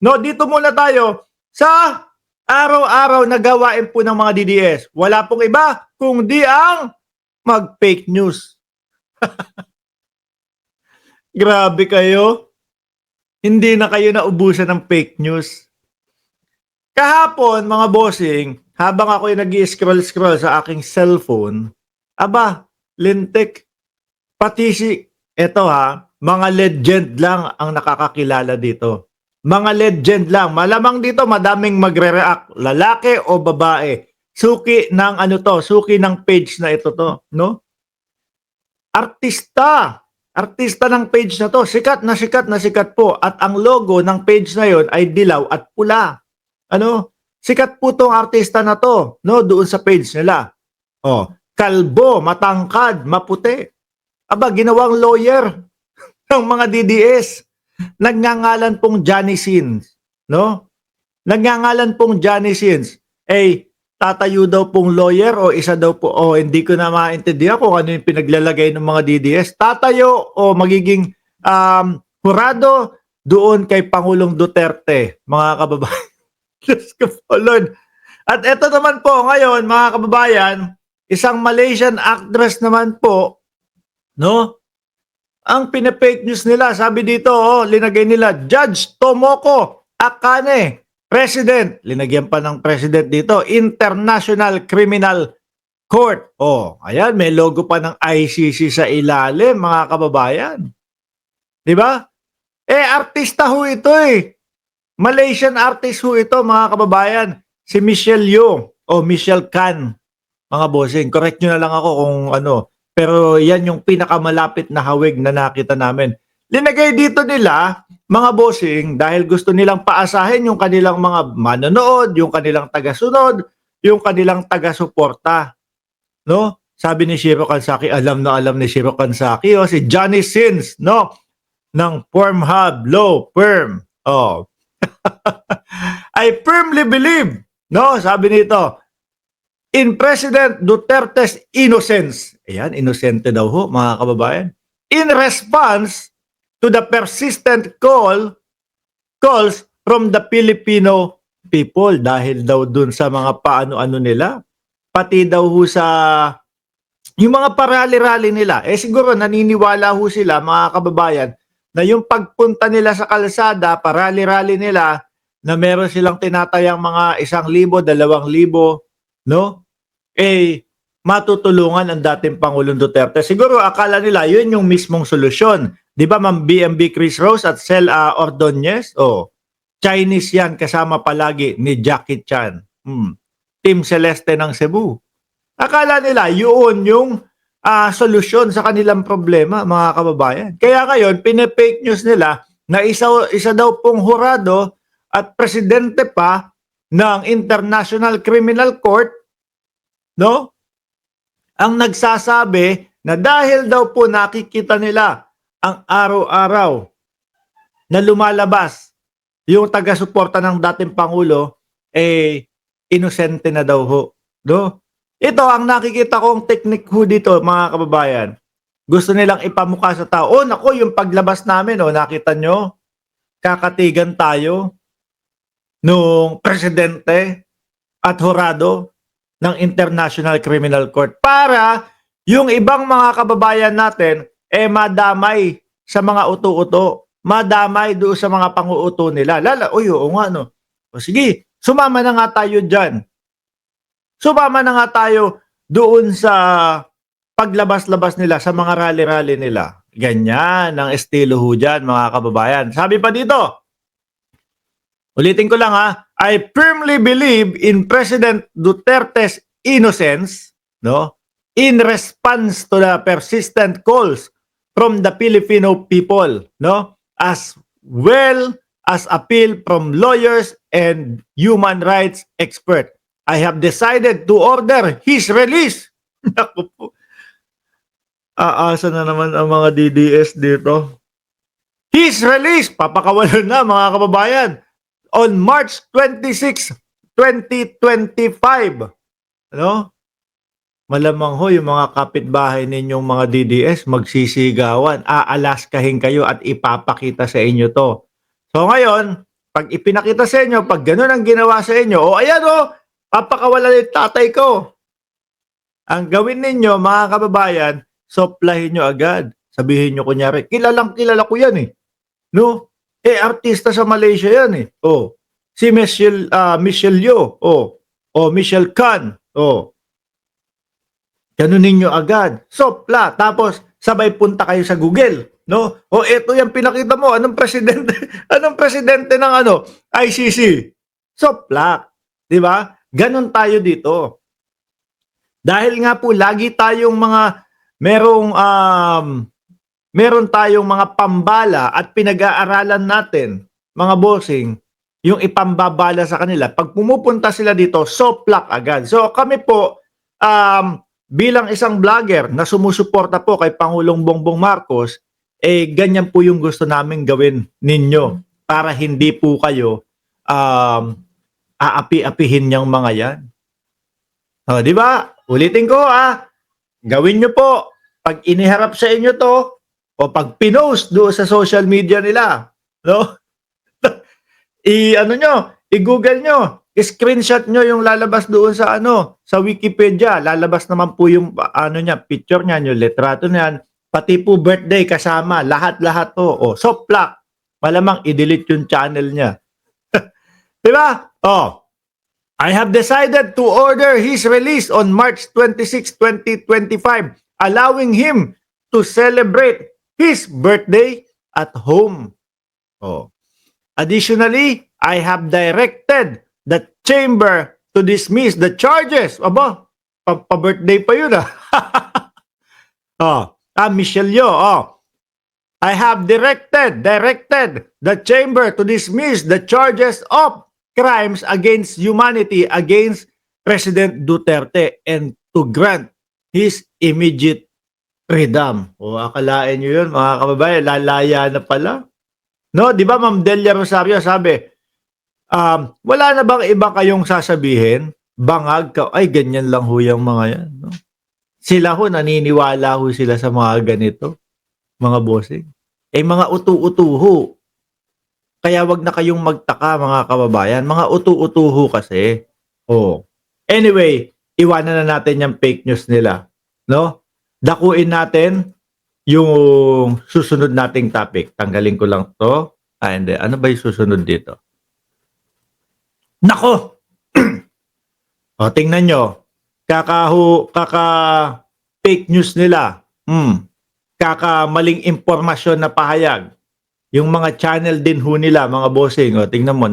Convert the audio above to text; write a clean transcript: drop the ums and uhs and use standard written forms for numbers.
No, dito muna tayo sa araw-araw na gawain po ng mga DDS. Wala pong iba kundi ang mag-fake news. Grabe kayo. Hindi na kayo naubusan ng fake news. Kahapon, mga bossing, habang ako yung nag-i-scroll-scroll sa aking cellphone, aba, lintik. Pati eto ha, mga legend lang ang nakakakilala dito. Mga legend lang. Malamang dito madaming magre-react, lalaki o babae. Suki ng ano to, suki ng page na ito to, no? Artista. Artista ng page na to. Sikat na sikat na sikat po. At ang logo ng page na yon ay dilaw at pula. Ano? Sikat po tong artista na to, no? Doon sa page nila. Oh, kalbo, matangkad, maputi. Aba, ginawang lawyer ng mga DDS. Nagngangalan pong Johnny Sins, no? Nagngangalan pong Johnny Sins. Tatayo daw pong lawyer o isa daw po, hindi ko na maintindihan kung ano yung pinaglalagay ng mga DDS. Tatayo o magiging hurado doon kay Pangulong Duterte, mga kababayan. Diyos ko po, Lord. At ito naman po ngayon, mga kababayan, isang Malaysian actress naman po, no? Ang pina-fake news nila, sabi dito, linagay nila, Judge Tomoko Akane, President, linagyan pa ng President dito, International Criminal Court. Ayan, may logo pa ng ICC sa ilalim, mga kababayan. Di ba? Artista ho ito eh. Malaysian artist ho ito, mga kababayan. Si Michelle Yeoh o Michelle Khan, mga bossing. Correct nyo na lang ako kung ano. Pero yan yung pinakamalapit na hawig na nakita namin. Linagay dito nila, mga bossing, dahil gusto nilang paasahin yung kanilang mga manonood, yung kanilang tagasunod, yung kanilang taga-suporta. No? Sabi ni Shiro Kansaki, alam na alam ni Shiro Kansaki, si Johnny Sins, no? Ng Pornhub Law Firm. I firmly believe, no? Sabi nito, in President Duterte's innocence. Ayan, inosente daw ho, mga kababayan. In response to the persistent calls from the Filipino people. Dahil daw dun sa mga paano-ano nila. Pati daw ho sa yung mga parali-rali nila. Siguro naniniwala ho sila, mga kababayan, na yung pagpunta nila sa kalsada, parali-rali nila, na meron silang tinatayang mga 1,000, 2,000, no? Matutulungan ang dating Pangulong Duterte. Siguro akala nila yun yung mismong solusyon. Di ba, Ma'am BMB Chris Rose at Sel Ordonez? Chinese yan, kasama palagi ni Jackie Chan. Team Celeste ng Cebu. Akala nila yun yung solusyon sa kanilang problema, mga kababayan. Kaya ngayon, pine-fake news nila na isa daw pong hurado at presidente pa ng International Criminal Court, no? Ang nagsasabi na dahil daw po nakikita nila ang araw-araw na lumalabas yung taga-suporta ng dating Pangulo, inosente na daw ho. No? Ito ang nakikita kong technique ho dito, mga kababayan. Gusto nilang ipamukha sa tao. Nako, yung paglabas namin, nakita nyo, kakatigan tayo nung presidente at hurado ng International Criminal Court para yung ibang mga kababayan natin madamay sa mga uto-uto, madamay doon sa mga pang-uuto nila. Oo nga no. Sige, sumama na nga tayo dyan. Sumama na nga tayo doon sa paglabas-labas nila, sa mga rally-rally nila. Ganyan ang estilo ho dyan, mga kababayan. Sabi pa dito, ulitin ko lang I firmly believe in President Duterte's innocence, no? In response to the persistent calls from the Filipino people, no? As well as appeal from lawyers and human rights experts. I have decided to order his release. Naku po. Aasa na naman ang mga DDS dito. His release, papakawalan na, mga kababayan, on March 26, 2025. Ano? Malamang ho yung mga kapitbahay ninyong mga DDS magsisigawan, aalaskahin kayo at ipapakita sa inyo to. So ngayon, pag ipinakita sa inyo, pag ganun ang ginawa sa inyo, o ayan o, papakawala yung tatay ko. Ang gawin ninyo, mga kababayan, soplahin nyo agad. Sabihin nyo kunyari, kilala ko yan eh. No? Artista sa Malaysia yan eh. Oh. Si Michelle Yeoh. Oh. Oh, Michelle Khan. Oh. Ganun ninyo agad. Sopla. Tapos, sabay punta kayo sa Google. No? O eto yung pinakita mo. Anong presidente? Anong presidente ng ICC? Sopla. 'Di ba? Ganun tayo dito. Dahil nga po lagi tayong meron tayong mga pambala at pinag-aaralan natin, mga bossing, yung ipambabala sa kanila. Pag pumupunta sila dito, soplak agad. So kami po, bilang isang vlogger na sumusuporta po kay Pangulong Bongbong Marcos, ganyan po yung gusto namin gawin ninyo para hindi po kayo aapi-apihin niyang mga yan. O, di ba? Ulitin ko gawin nyo po, pag iniharap sa inyo to, o pag pinost doon sa social media nila, no? I-Google nyo, i-screenshot nyo yung lalabas doon sa sa Wikipedia. Lalabas naman po yung picture niya, yung litrato niyan, pati po birthday kasama, lahat-lahat to. O, soplak. Malamang i-delete yung channel niya. Di ba? I have decided to order his release on March 26, 2025, allowing him to celebrate his birthday at home. Additionally, I have directed the chamber to dismiss the charges. Aba, pa-birthday pa yun Michelle Yeoh. I have directed the chamber to dismiss the charges of crimes against humanity against President Duterte and to grant his immediate freedom. Akalain nyo yun, mga kababayan, lalaya na pala. No, di ba Ma'am Delia Rosario sabi, wala na bang iba kayong sasabihin? Bangag ka, ay ganyan lang ho yung mga yan. No? Sila ho, naniniwala ho sila sa mga ganito, mga bossing. Mga utu-utu ho. Kaya wag na kayong magtaka, mga kababayan. Mga utu-utuho kasi. Anyway, iwanan na natin yung fake news nila. No? Dakuin natin yung susunod nating topic. Tanggalin ko lang to. Hindi. Ano ba yung susunod dito? Nako! Tingnan nyo. Kaka fake news nila. Kaka maling impormasyon na pahayag. Yung mga channel din ho nila, mga bossing, tingnan mo,